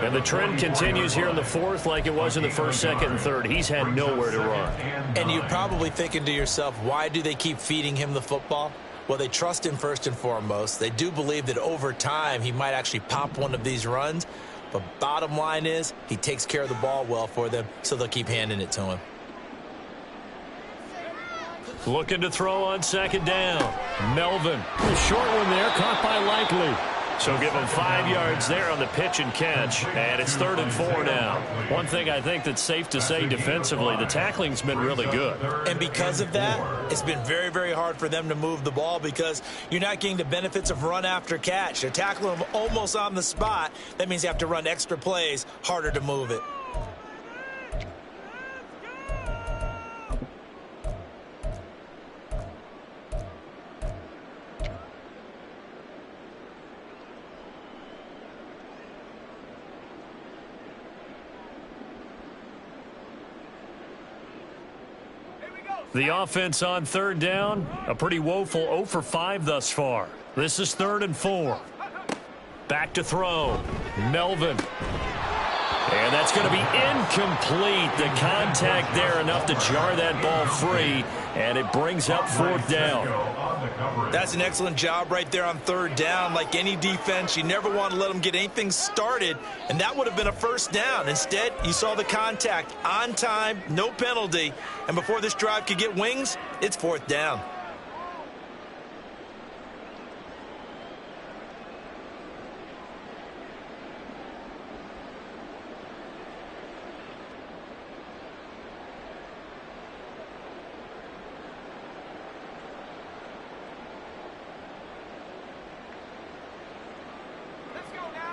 And the trend continues here in the 4th like it was in the 1st, 2nd, and 3rd. He's had nowhere to run. And you're probably thinking to yourself, why do they keep feeding him the football? Well, they trust him first and foremost. They do believe that over time he might actually pop one of these runs. But bottom line is he takes care of the ball well for them, so they'll keep handing it to him. Looking to throw on second down. Melvin. The short one there, caught by Likely. So give him 5 yards there on the pitch and catch, and it's 3rd and 4 now. One thing I think that's safe to say defensively, the tackling's been really good. And because of that, it's been very, very hard for them to move the ball because you're not getting the benefits of run after catch. They're tackling them almost on the spot. That means you have to run extra plays, harder to move it. The offense on 3rd down, a pretty woeful 0 for 5 thus far. This is 3rd and 4. Back to throw. Melvin. And that's going to be incomplete. The contact there enough to jar that ball free, and it brings up 4th down. That's an excellent job right there on 3rd down. Like any defense, you never want to let them get anything started, and that would have been a 1st down. Instead, you saw the contact on time, no penalty, and before this drive could get wings, it's 4th down.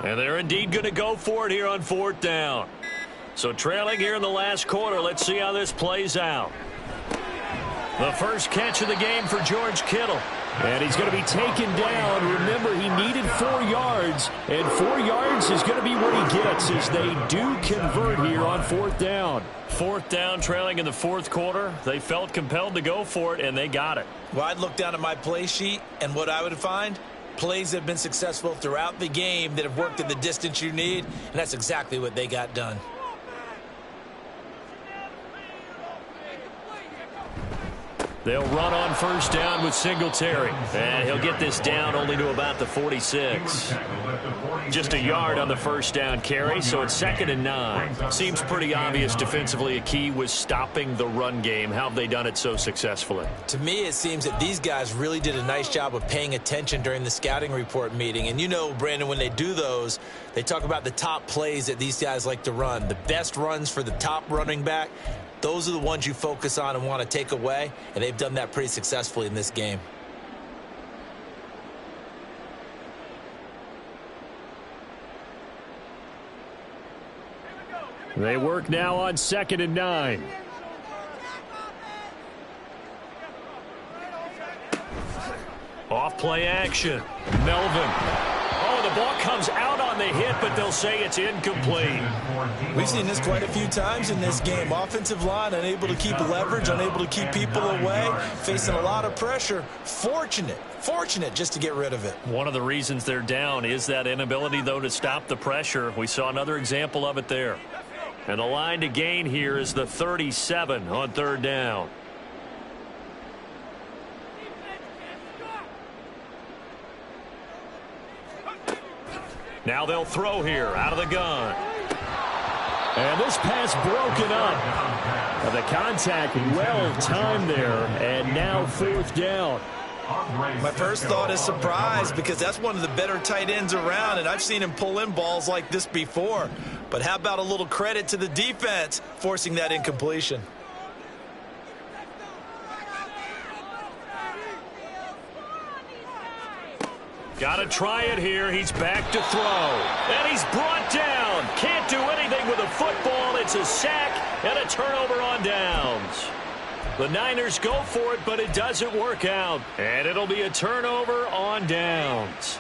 And they're indeed going to go for it here on 4th down. So trailing here in the last quarter, let's see how this plays out. The first catch of the game for George Kittle. And he's going to be taken down. Remember, he needed 4 yards, and 4 yards is going to be what he gets as they do convert here on 4th down. 4th down, trailing in the 4th quarter. They felt compelled to go for it, and they got it. Well, I'd look down at my play sheet, and what I would find, plays that have been successful throughout the game that have worked at the distance you need, and that's exactly what they got done. They'll run on 1st down with Singletary. And he'll get this down only to about the 46. Just a yard on the 1st down carry, so it's 2nd and 9. Seems pretty obvious defensively a key was stopping the run game. How have they done it so successfully? To me, it seems that these guys really did a nice job of paying attention during the scouting report meeting. And you know, Brandon, when they do those, they talk about the top plays that these guys like to run. The best runs for the top running back. Those are the ones you focus on and want to take away, and they've done that pretty successfully in this game. They work now on 2nd and 9. Off play action. Melvin. Oh, the ball comes out on the hit, but they'll say it's incomplete. We've seen this quite a few times in this game. Offensive line unable to keep leverage, unable to keep people away, facing a lot of pressure. Fortunate just to get rid of it. One of the reasons they're down is that inability, though, to stop the pressure. We saw another example of it there. And the line to gain here is the 37 on 3rd down. Now they'll throw here out of the gun. And this pass broken up. The contact well timed there, and now 4th down. My first thought is surprise because that's one of the better tight ends around, and I've seen him pull in balls like this before. But how about a little credit to the defense forcing that incompletion? Got to try it here. He's back to throw. And he's brought down. Can't do anything with a football. It's a sack and a turnover on downs. The Niners go for it, but it doesn't work out. And it'll be a turnover on downs.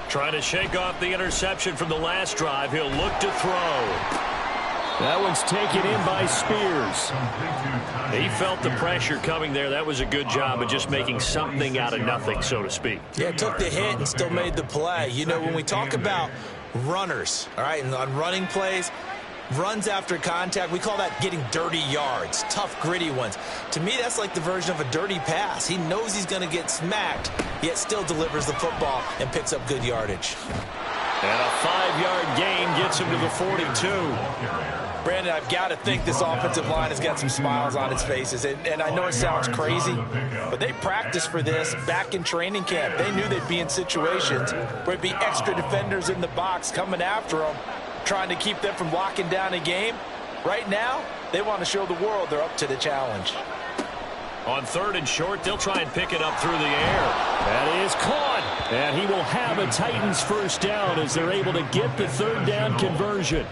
Trying to shake off the interception from the last drive. He'll look to throw. That one's taken in by Spears. He felt the pressure coming there. That was a good job of just making something out of nothing, so to speak. Yeah, took the hit and still made the play. You know, when we talk about runners, all right, and on running plays, Runs after contact, we call that getting dirty yards, tough, gritty ones. To me, that's like the version of a dirty pass. He knows he's going to get smacked, yet still delivers the football and picks up good yardage. And a 5-yard gain gets him to the 42. Brandon, I've got to think this offensive line has got some smiles on its faces. And I know it sounds crazy, but they practiced for this back in training camp. They knew they'd be in situations where there'd be extra defenders in the box coming after them, trying to keep them from locking down a game. Right now, they want to show the world they're up to the challenge. On 3rd and short, they'll try and pick it up through the air. That is caught. And he will have a Titans first down as they're able to get the 3rd down conversion.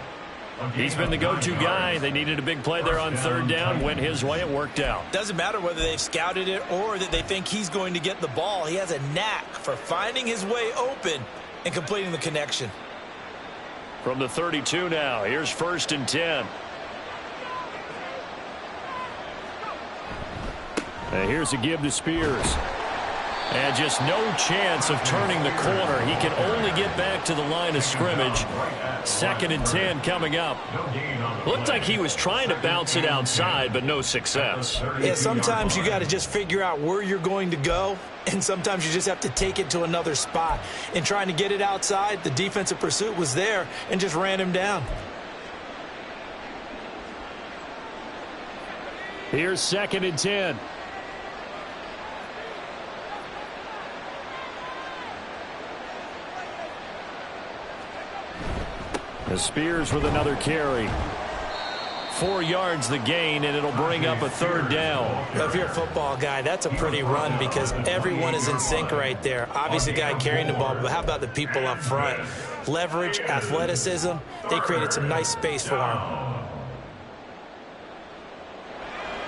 He's been the go-to guy. They needed a big play there on 3rd down. Went his way. It worked out. Doesn't matter whether they've scouted it or that they think he's going to get the ball. He has a knack for finding his way open and completing the connection. From the 32 now, here's 1st and 10. And here's a give to Spears. And just no chance of turning the corner. He can only get back to the line of scrimmage. 2nd and 10 coming up. Looked like he was trying to bounce it outside, but no success. Yeah, sometimes you got to just figure out where you're going to go, and sometimes you just have to take it to another spot. In trying to get it outside, the defensive pursuit was there and just ran him down. Here's 2nd and 10. Spears with another carry. 4 yards the gain, and it'll bring up a 3rd down. If you're a football guy, that's a pretty run because everyone is in sync right there. Obviously, the guy carrying the ball, but how about the people up front? Leverage, athleticism, they created some nice space for him.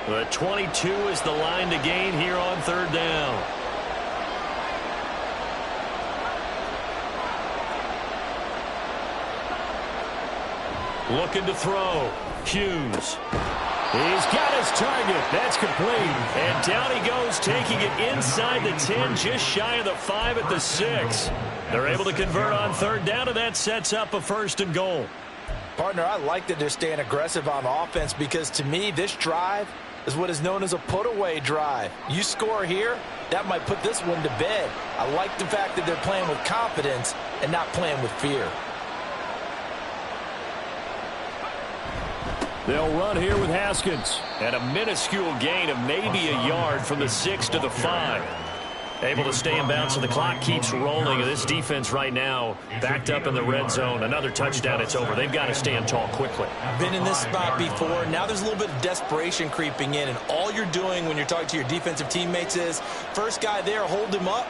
The 22 is the line to gain here on 3rd down. Looking to throw. Hughes. He's got his target. That's complete. And down he goes, taking it inside the 10, just shy of the 5 at the 6. They're able to convert on 3rd down, and that sets up a 1st and goal. Partner, I like that they're staying aggressive on offense because, to me, this drive is what is known as a put-away drive. You score here, that might put this one to bed. I like the fact that they're playing with confidence and not playing with fear. They'll run here with Haskins. And a minuscule gain of maybe a yard from the 6 to the 5. Able to stay in bounds, so the clock keeps rolling. This defense right now backed up in the red zone. Another touchdown, it's over. They've got to stand tall quickly. Been in this spot before. Now there's a little bit of desperation creeping in, and all you're doing when you're talking to your defensive teammates is first guy there, hold him up.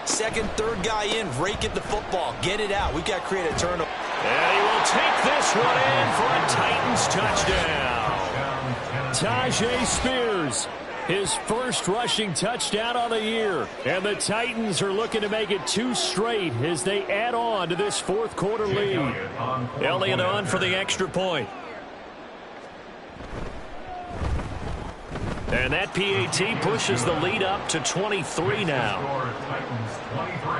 Second, third guy in, rake at the football. Get it out. We've got to create a turnover. And he will take this one in for a Titans touchdown. Tajay Spears, his first rushing touchdown on the year. And the Titans are looking to make it 2 straight as they add on to this 4th quarter lead. Elliott on for the extra point. And that PAT pushes the lead up to 23 now. Titans 23,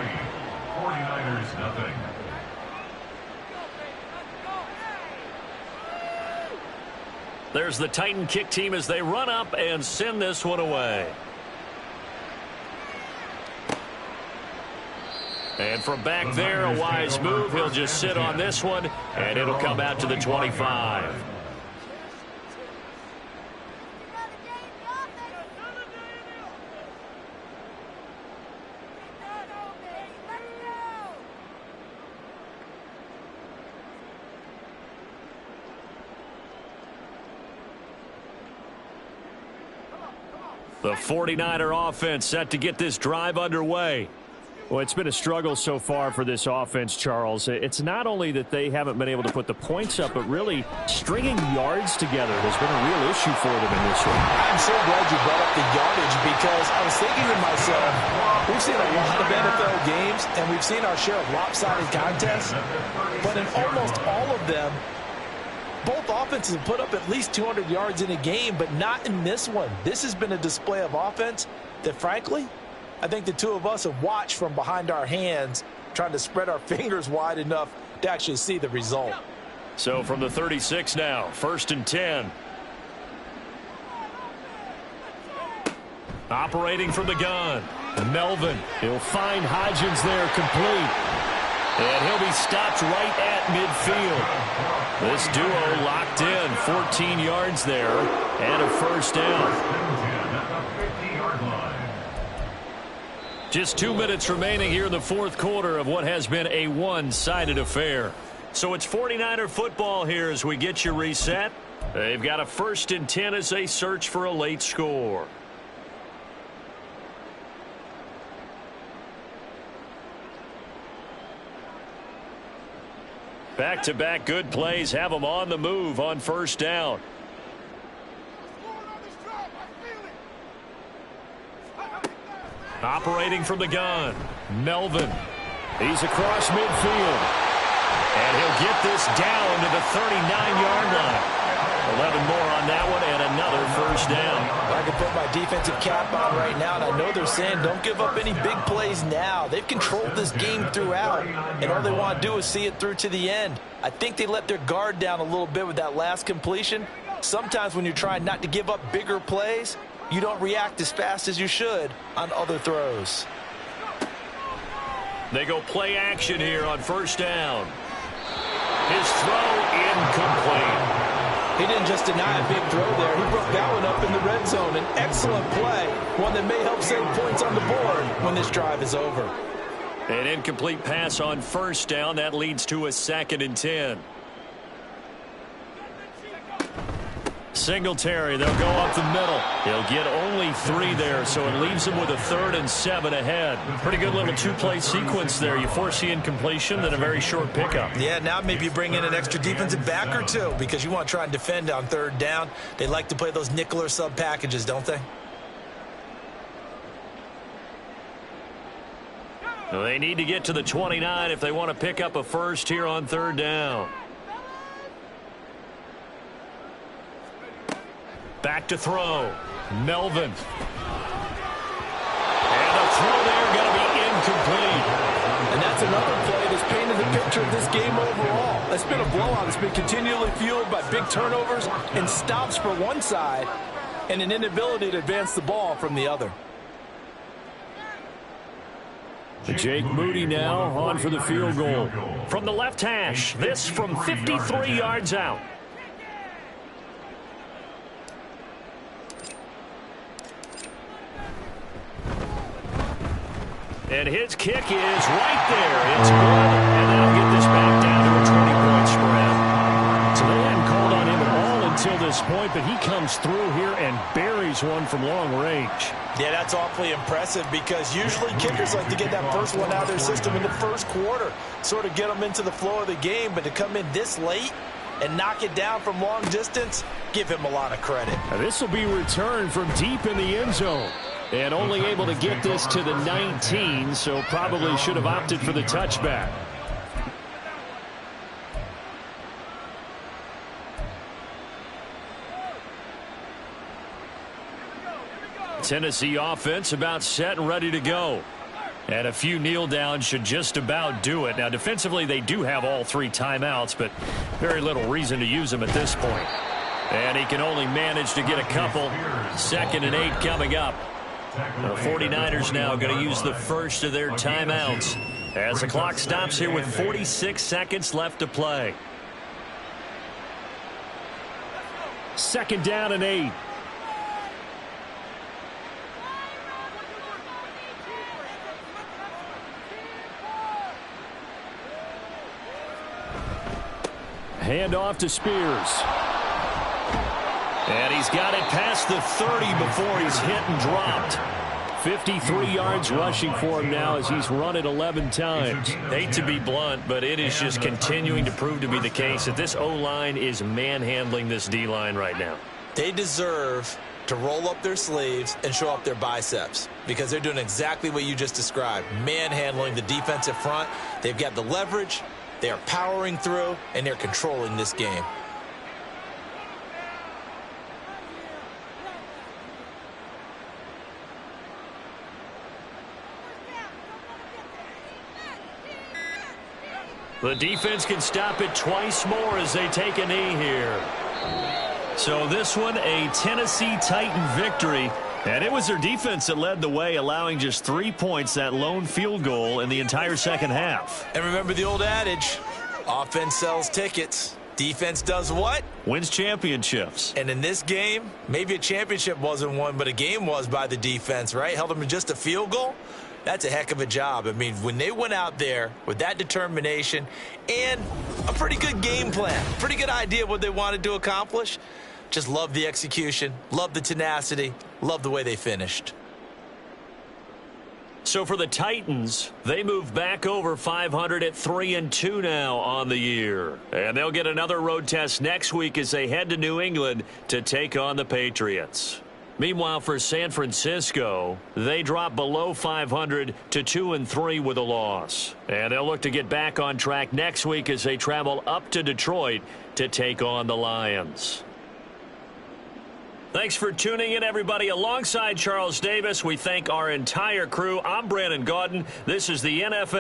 49ers nothing. There's the Titan kick team as they run up and send this one away. And from back there, a wise move. He'll just sit on this one, and it'll come out to the 25. The 49er offense set to get this drive underway. Well, it's been a struggle so far for this offense, Charles. It's not only that they haven't been able to put the points up, but really stringing yards together has been a real issue for them in this one. I'm so glad you brought up the yardage because I was thinking to myself, we've seen a lot of NFL games and we've seen our share of lopsided contests, but in almost all of them, both offenses have put up at least 200 yards in a game, but not in this one. This has been a display of offense that, frankly, I think the two of us have watched from behind our hands, trying to spread our fingers wide enough to actually see the result. So from the 36 now, 1st and 10. Operating from the gun, Melvin. He'll find Hodgins there, complete. And he'll be stopped right at midfield. This duo locked in, 14 yards there, and a 1st down. Just 2 minutes remaining here in the 4th quarter of what has been a one-sided affair. So it's 49er football here as we get you reset. They've got a 1st and 10 as they search for a late score. Back-to-back good plays have them on the move on 1st down. Operating from the gun, Melvin. He's across midfield. And he'll get this down to the 39-yard line. 11 more on that one and another 1st down. I can put my defensive cap on right now, and I know they're saying don't give up any big plays now. They've controlled this game throughout, and all they want to do is see it through to the end. I think they let their guard down a little bit with that last completion. Sometimes when you're trying not to give up bigger plays, you don't react as fast as you should on other throws. They go play action here on 1st down. His throw incomplete. He didn't just deny a big throw there. He broke that one up in the red zone. An excellent play, one that may help save points on the board when this drive is over. An incomplete pass on 1st down. That leads to a 2nd and 10. Singletary, they'll go up the middle. He'll get only 3 there, so it leaves him with a 3rd and 7 ahead. Pretty good little 2-play sequence there. You force the incompletion, then a very short pickup. Yeah, now maybe you bring in an extra defensive back or two because you want to try and defend on 3rd down. They like to play those nickel or sub packages, don't they? Well, they need to get to the 29 if they want to pick up a 1st here on 3rd down. Back to throw. Melvin. And the throw there going to be incomplete. And that's another play that's painted the picture of this game overall. It's been a blowout. It's been continually fueled by big turnovers and stops for one side and an inability to advance the ball from the other. Jake Moody now on for the field goal. From the left hash, this from 53 yards out. And his kick is right there. It's good. And that'll get this back down to a 20-point spread. So they hadn't called on him at all until this point, but he comes through here and buries one from long range. Yeah, that's awfully impressive because usually kickers like to get that first one out of their system in the 1st quarter, sort of get them into the flow of the game, but to come in this late and knock it down from long distance, give him a lot of credit. Now this will be returned from deep in the end zone. And only able to get this to the 19, so probably should have opted for the touchback. Tennessee offense about set and ready to go. And a few kneel downs should just about do it. Now defensively they do have all 3 timeouts, but very little reason to use them at this point. And he can only manage to get a couple. 2nd and 8 coming up. The 49ers now going to use the first of their timeouts as the clock stops here with 46 seconds left to play. 2nd down and 8. Hand off to Spears. And he's got it past the 30 before he's hit and dropped. 53 yards rushing for him now as he's run it 11 times. Hate to be blunt, but it is just continuing to prove to be the case that this O-line is manhandling this D-line right now. They deserve to roll up their sleeves and show up their biceps because they're doing exactly what you just described, manhandling the defensive front. They've got the leverage, they are powering through, and they're controlling this game. The defense can stop it twice more as they take a knee here. So this one, a Tennessee Titan victory. And it was their defense that led the way, allowing just 3 points, that lone field goal in the entire second half. And remember the old adage, offense sells tickets. Defense does what? Wins championships. And in this game, maybe a championship wasn't won, but a game was by the defense, right? Held them to just a field goal. That's a heck of a job. I mean, when they went out there with that determination and a pretty good game plan, pretty good idea of what they wanted to accomplish, just love the execution, love the tenacity, love the way they finished. So for the Titans, they move back over 500 at 3-2 now on the year. And they'll get another road test next week as they head to New England to take on the Patriots. Meanwhile, for San Francisco, they drop below 500 to 2-3 with a loss. And they'll look to get back on track next week as they travel up to Detroit to take on the Lions. Thanks for tuning in, everybody. Alongside Charles Davis, we thank our entire crew. I'm Brandon Gaudin. This is the NFL